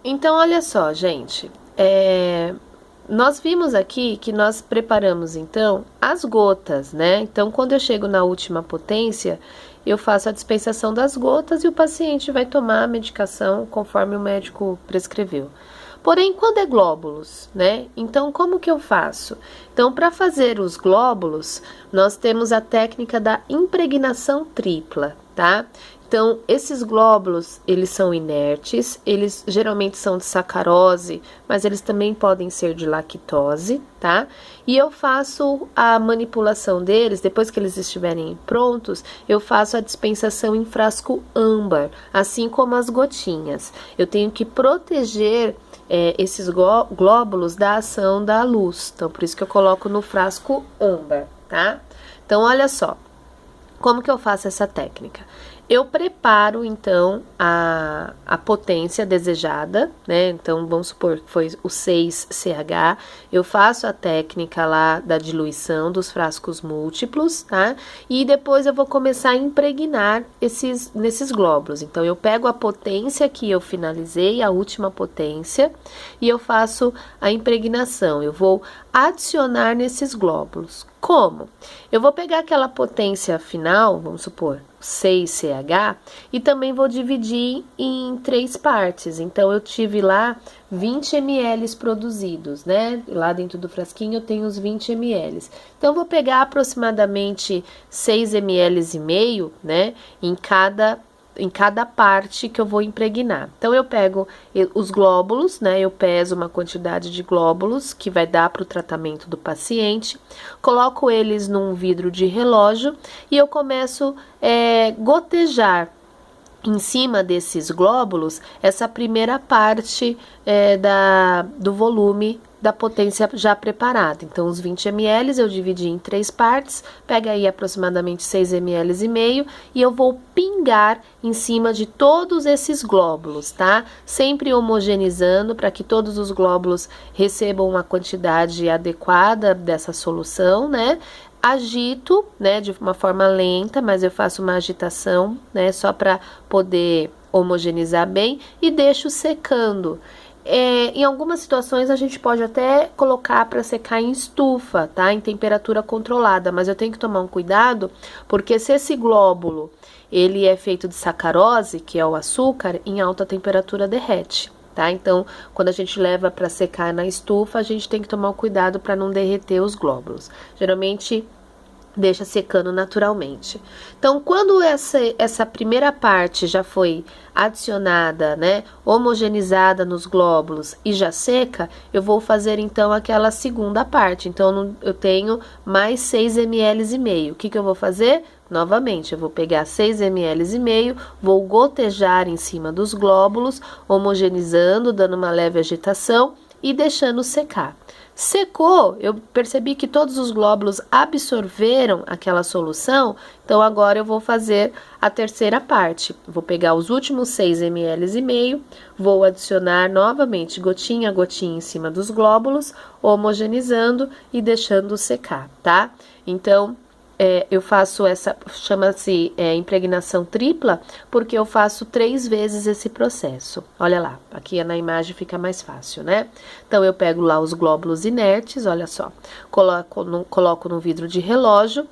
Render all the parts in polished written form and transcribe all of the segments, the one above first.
Então, olha só, gente, nós vimos aqui que nós preparamos, então, as gotas, né? Então, quando eu chego na última potência, eu faço a dispensação das gotas e o paciente vai tomar a medicação conforme o médico prescreveu. Porém, quando é glóbulos, né? Então, como que eu faço? Então, para fazer os glóbulos, nós temos a técnica da impregnação tripla, tá? Então, esses glóbulos, eles são inertes, eles geralmente são de sacarose, mas eles também podem ser de lactose, tá? E eu faço a manipulação deles, depois que eles estiverem prontos, eu faço a dispensação em frasco âmbar, assim como as gotinhas. Eu tenho que proteger esses glóbulos da ação da luz, então por isso que eu coloco no frasco âmbar, tá? Então, olha só, como que eu faço essa técnica? Eu preparo, então, a potência desejada, né? Então, vamos supor que foi o 6CH. Eu faço a técnica lá da diluição dos frascos múltiplos, tá? E depois eu vou começar a impregnar nesses glóbulos. Então, eu pego a potência que eu finalizei, a última potência, e eu faço a impregnação. Eu vou adicionar nesses glóbulos. Como? Eu vou pegar aquela potência final, vamos supor, 6CH, e também vou dividir em 3 partes. Então, eu tive lá 20 ml produzidos, né? Lá dentro do frasquinho eu tenho os 20 ml. Então, eu vou pegar aproximadamente 6 ml e meio, né? Em cada parte que eu vou impregnar. Então, eu pego os glóbulos, né? Eu peso uma quantidade de glóbulos que vai dar para o tratamento do paciente, coloco eles num vidro de relógio e eu começo gotejar em cima desses glóbulos essa primeira parte do volume da potência já preparada. Então, os 20 ml eu dividi em 3 partes, pega aí aproximadamente 6 ml e meio e eu vou pingar em cima de todos esses glóbulos, tá? Sempre homogeneizando para que todos os glóbulos recebam uma quantidade adequada dessa solução, né? Agito, né, de uma forma lenta, mas eu faço uma agitação, né, só para poder homogeneizar bem e deixo secando. Em algumas situações a gente pode até colocar para secar em estufa, tá? Em temperatura controlada, mas eu tenho que tomar um cuidado, porque se esse glóbulo ele é feito de sacarose, que é o açúcar, em alta temperatura derrete. Tá? Então, quando a gente leva para secar na estufa, a gente tem que tomar cuidado para não derreter os glóbulos. Geralmente, deixa secando naturalmente. Então, quando essa primeira parte já foi adicionada, né, homogeneizada nos glóbulos e já seca, eu vou fazer então aquela segunda parte. Então, eu tenho mais 6 ml e meio. O que eu vou fazer? Novamente, eu vou pegar 6 ml e meio, vou gotejar em cima dos glóbulos, homogeneizando, dando uma leve agitação e deixando secar. Secou, eu percebi que todos os glóbulos absorveram aquela solução, então agora eu vou fazer a terceira parte. Vou pegar os últimos 6 ml e meio, vou adicionar novamente gotinha a gotinha em cima dos glóbulos, homogeneizando e deixando secar, tá? Então, eu faço essa, chama-se impregnação tripla, porque eu faço 3 vezes esse processo. Olha lá, aqui na imagem fica mais fácil, né? Então, eu pego lá os glóbulos inertes, olha só, coloco no vidro de relógio,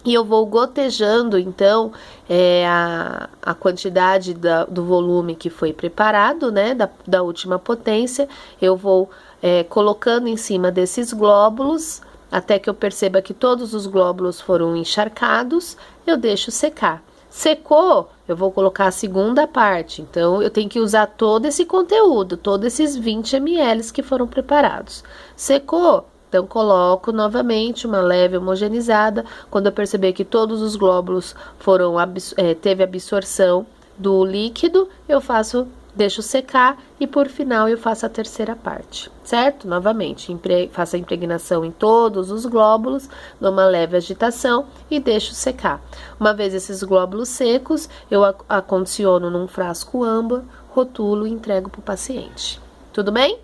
e eu vou gotejando, então, a quantidade do volume que foi preparado, né, da última potência, eu vou colocando em cima desses glóbulos, até que eu perceba que todos os glóbulos foram encharcados, eu deixo secar. Secou, eu vou colocar a segunda parte, então eu tenho que usar todo esse conteúdo, todos esses 20 ml que foram preparados. Secou, então coloco novamente uma leve homogeneizada, quando eu perceber que todos os glóbulos teve absorção do líquido, deixo secar e por final eu faço a terceira parte, certo? Novamente, faço a impregnação em todos os glóbulos, dou uma leve agitação e deixo secar. Uma vez esses glóbulos secos, eu acondiciono num frasco âmbar, rotulo e entrego para o paciente. Tudo bem?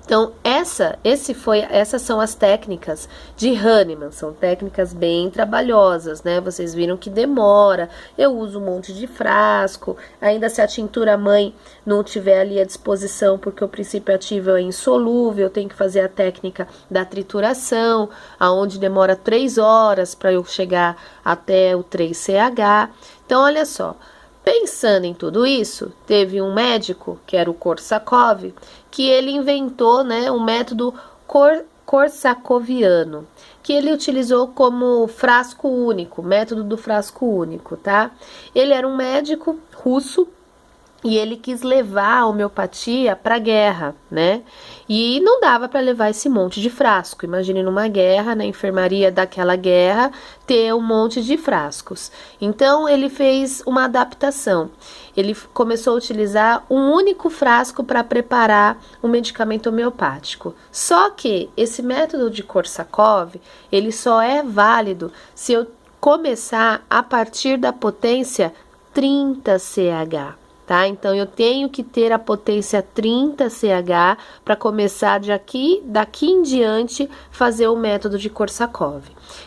Então, essas são as técnicas de Hahnemann, são técnicas bem trabalhosas, né? Vocês viram que demora, eu uso um monte de frasco, ainda se a tintura mãe não tiver ali à disposição, porque o princípio ativo é insolúvel, eu tenho que fazer a técnica da trituração, aonde demora 3 horas para eu chegar até o 3-CH. Então, olha só. Pensando em tudo isso, teve um médico, que era o Korsakov, que ele inventou, né, um método korsakoviano, que ele utilizou como frasco único, método do frasco único, tá? Ele era um médico russo e ele quis levar a homeopatia para a guerra, né? E não dava para levar esse monte de frasco. Imagine numa guerra, na enfermaria daquela guerra, ter um monte de frascos. Então ele fez uma adaptação. Ele começou a utilizar um único frasco para preparar um medicamento homeopático. Só que esse método de Korsakov, ele só é válido se eu começar a partir da potência 30 CH. Tá? Então, eu tenho que ter a potência 30 CH para começar daqui em diante fazer o método de Korsakov.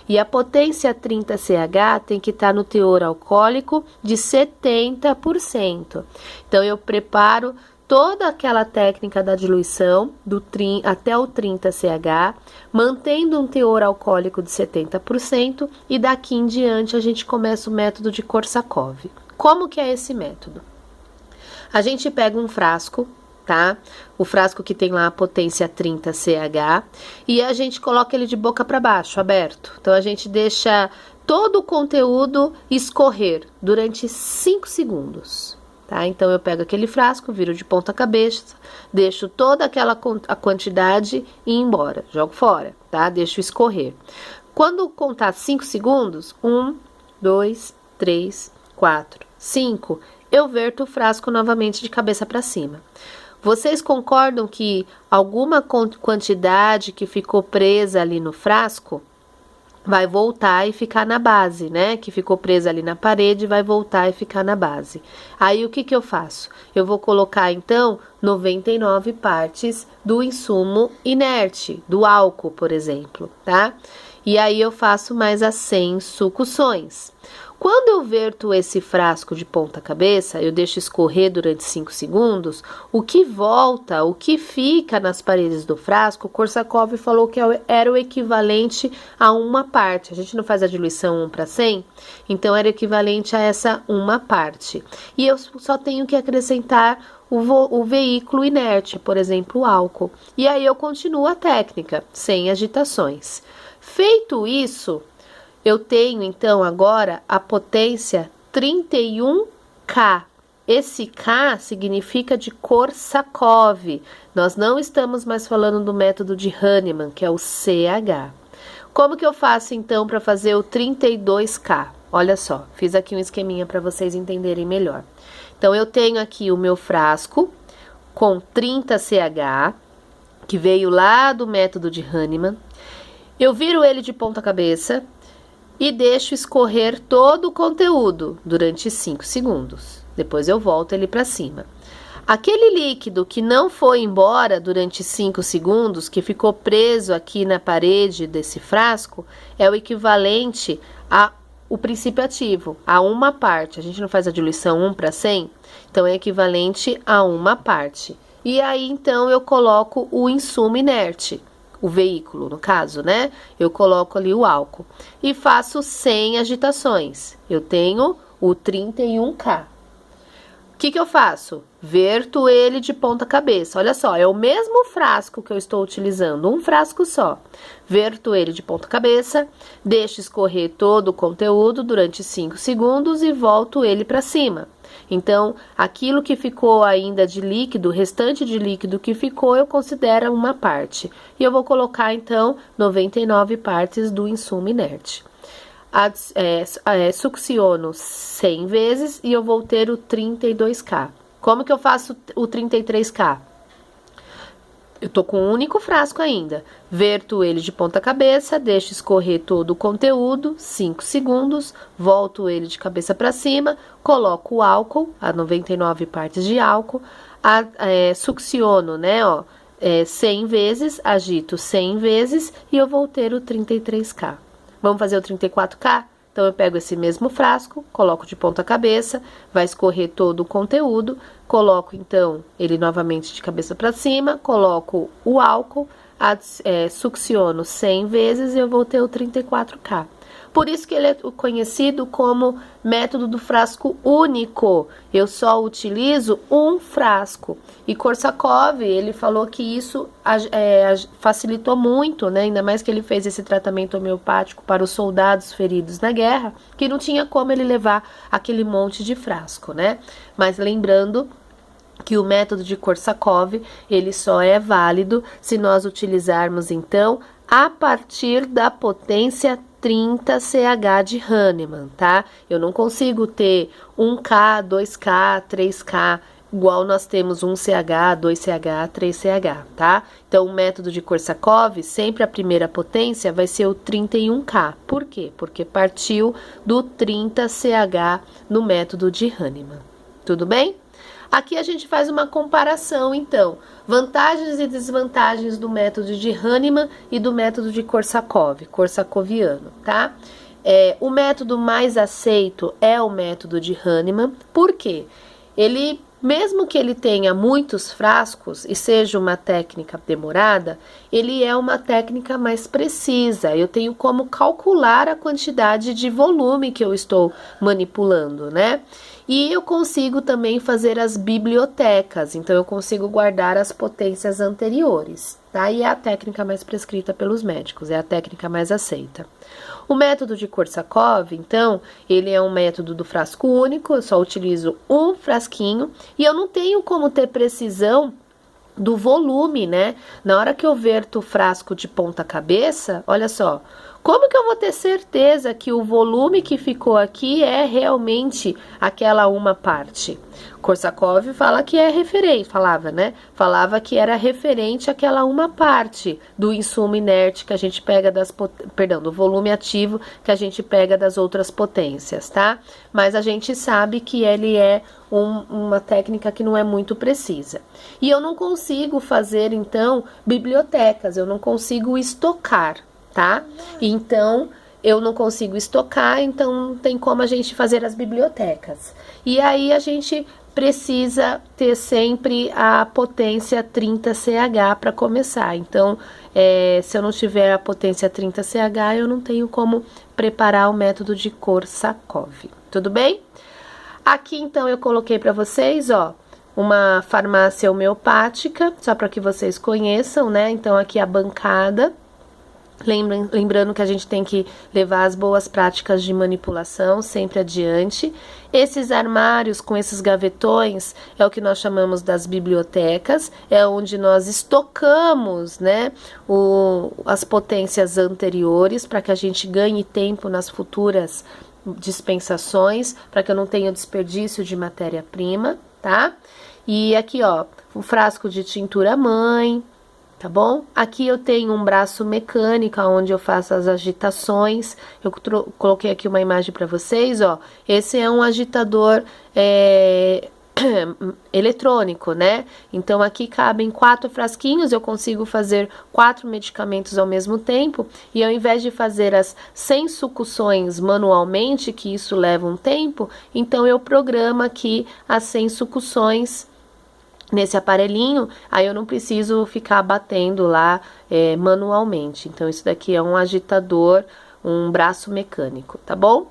E a potência 30 CH tem que estar no teor alcoólico de 70%. Então, eu preparo toda aquela técnica da diluição até o 30 CH, mantendo um teor alcoólico de 70%, e daqui em diante a gente começa o método de Korsakov. Como que é esse método? A gente pega um frasco, tá? O frasco que tem lá a potência 30 CH, e a gente coloca ele de boca para baixo, aberto. Então, a gente deixa todo o conteúdo escorrer durante 5 segundos, tá? Então, eu pego aquele frasco, viro de ponta cabeça, deixo toda aquela a quantidade e ir embora, jogo fora, tá? Deixo escorrer. Quando contar 5 segundos, 1, 2, 3, 4, 5... eu verto o frasco novamente de cabeça para cima. Vocês concordam que alguma quantidade que ficou presa ali no frasco vai voltar e ficar na base, né? Que ficou presa ali na parede, vai voltar e ficar na base. Aí, o que que eu faço? Eu vou colocar, então, 99 partes do insumo inerte, do álcool, por exemplo, tá? E aí, eu faço mais as 100 sucções. Quando eu verto esse frasco de ponta cabeça, eu deixo escorrer durante 5 segundos, o que volta, o que fica nas paredes do frasco, o Korsakov falou que era o equivalente a uma parte. A gente não faz a diluição 1 para 100? Então, era equivalente a essa uma parte. E eu só tenho que acrescentar o veículo inerte, por exemplo, o álcool. E aí, eu continuo a técnica, sem agitações. Feito isso, eu tenho, então, agora a potência 31K. Esse K significa de Korsakov. Nós não estamos mais falando do método de Hahnemann, que é o CH. Como que eu faço, então, para fazer o 32K? Olha só, fiz aqui um esqueminha para vocês entenderem melhor. Então, eu tenho aqui o meu frasco com 30 CH, que veio lá do método de Hahnemann. Eu viro ele de ponta cabeça e deixo escorrer todo o conteúdo durante 5 segundos. Depois eu volto ele para cima. Aquele líquido que não foi embora durante 5 segundos, que ficou preso aqui na parede desse frasco, é o equivalente ao princípio ativo, a uma parte. A gente não faz a diluição 1 para 100? Então, é equivalente a uma parte. E aí, então, eu coloco o insumo inerte. O veículo, no caso, né? Eu coloco ali o álcool e faço 100 agitações. Eu tenho o 31K. O que que eu faço? Verto ele de ponta cabeça. Olha só, é o mesmo frasco que eu estou utilizando, um frasco só. Verto ele de ponta cabeça, deixo escorrer todo o conteúdo durante 5 segundos e volto ele para cima. Então, aquilo que ficou ainda de líquido, o restante de líquido que ficou, eu considero uma parte. E eu vou colocar, então, 99 partes do insumo inerte. Succiono 100 vezes e eu vou ter o 32K. Como que eu faço o 33K? Eu tô com um único frasco ainda. Verto ele de ponta cabeça, deixo escorrer todo o conteúdo, 5 segundos, volto ele de cabeça para cima, coloco o álcool, a 99 partes de álcool, succiono, né, ó, 100 vezes, agito 100 vezes e eu vou ter o 33K. Vamos fazer o 34K? Então, eu pego esse mesmo frasco, coloco de ponta cabeça, vai escorrer todo o conteúdo, coloco, então, ele novamente de cabeça para cima, coloco o álcool, succiono 100 vezes e eu vou ter o 34K. Por isso que ele é conhecido como método do frasco único. Eu só utilizo um frasco. E Korsakov, ele falou que isso facilitou muito, né? Ainda mais que ele fez esse tratamento homeopático para os soldados feridos na guerra, que não tinha como ele levar aquele monte de frasco, né? Mas lembrando que o método de Korsakov, ele só é válido se nós utilizarmos, então, a partir da potência 30 CH de Hahnemann, tá? Eu não consigo ter 1K, 2K, 3K, igual nós temos 1CH, 2CH, 3CH, tá? Então, o método de Korsakov, sempre a primeira potência vai ser o 31K. Por quê? Porque partiu do 30 CH no método de Hahnemann. Tudo bem? Aqui a gente faz uma comparação, então, vantagens e desvantagens do método de Hahnemann e do método de Korsakoviano, tá? O método mais aceito é o método de Hahnemann, por quê? Ele, mesmo que ele tenha muitos frascos e seja uma técnica demorada, ele é uma técnica mais precisa. Eu tenho como calcular a quantidade de volume que eu estou manipulando, né? E eu consigo também fazer as bibliotecas, então eu consigo guardar as potências anteriores, tá? E é a técnica mais prescrita pelos médicos, é a técnica mais aceita. O método de Korsakov, então, ele é um método do frasco único, eu só utilizo um frasquinho e eu não tenho como ter precisão do volume, né? Na hora que eu verto o frasco de ponta cabeça, olha só, como que eu vou ter certeza que o volume que ficou aqui é realmente aquela uma parte? Korsakov fala que é referente, falava que era referente àquela uma parte do insumo inerte que a gente pega do volume ativo que a gente pega das outras potências, tá? Mas a gente sabe que ele é uma técnica que não é muito precisa. E eu não consigo fazer, então, bibliotecas, eu não consigo estocar, tá? Então, eu não consigo estocar, então não tem como a gente fazer as bibliotecas. E aí a gente precisa ter sempre a potência 30 CH para começar. Então, se eu não tiver a potência 30 CH, eu não tenho como preparar o método de Korsakov. Tudo bem? Aqui, então, eu coloquei para vocês, ó, uma farmácia homeopática, só para que vocês conheçam, né? Então, aqui a bancada. Lembrando que a gente tem que levar as boas práticas de manipulação sempre adiante. Esses armários com esses gavetões é o que nós chamamos das bibliotecas, é onde nós estocamos, né, as potências anteriores para que a gente ganhe tempo nas futuras dispensações, para que eu não tenha desperdício de matéria-prima, tá? E aqui, ó, o frasco de tintura mãe. Tá bom? Aqui eu tenho um braço mecânico, onde eu faço as agitações. Eu coloquei aqui uma imagem para vocês, ó. Esse é um agitador eletrônico, né? Então, aqui cabem 4 frasquinhos, eu consigo fazer 4 medicamentos ao mesmo tempo. E ao invés de fazer as 100 sucções manualmente, que isso leva um tempo, então eu programo aqui as 100 sucções nesse aparelhinho, aí eu não preciso ficar batendo lá manualmente. Então, isso daqui é um agitador, um braço mecânico, tá bom?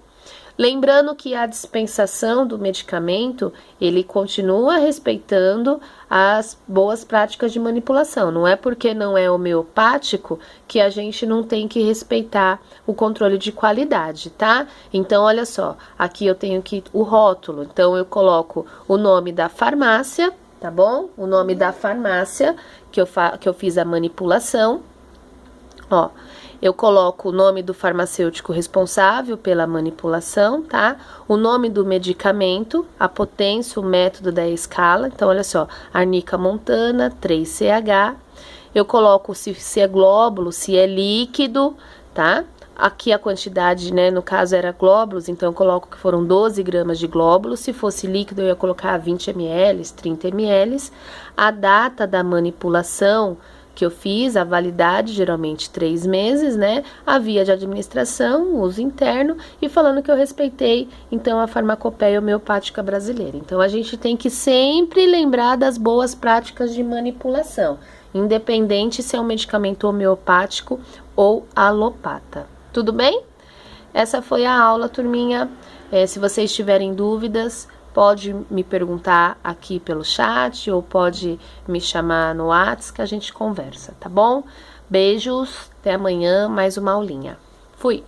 Lembrando que a dispensação do medicamento, ele continua respeitando as boas práticas de manipulação. Não é porque não é homeopático que a gente não tem que respeitar o controle de qualidade, tá? Então, olha só, aqui eu tenho o rótulo. Então, eu coloco o nome da farmácia, tá bom? O nome da farmácia que eu fiz a manipulação. Ó, eu coloco o nome do farmacêutico responsável pela manipulação, tá? O nome do medicamento, a potência, o método da escala. Então, olha só, arnica montana, 3CH. Eu coloco se é glóbulo, se é líquido, tá? Aqui a quantidade, né, no caso era glóbulos, então eu coloco que foram 12 gramas de glóbulos. Se fosse líquido, eu ia colocar 20 ml, 30 ml. A data da manipulação que eu fiz, a validade, geralmente 3 meses, né? A via de administração, uso interno, e falando que eu respeitei, então, a farmacopeia homeopática brasileira. Então, a gente tem que sempre lembrar das boas práticas de manipulação, independente se é um medicamento homeopático ou alopata. Tudo bem? Essa foi a aula, turminha. Se vocês tiverem dúvidas, pode me perguntar aqui pelo chat ou pode me chamar no WhatsApp que a gente conversa, tá bom? Beijos, até amanhã, mais uma aulinha. Fui!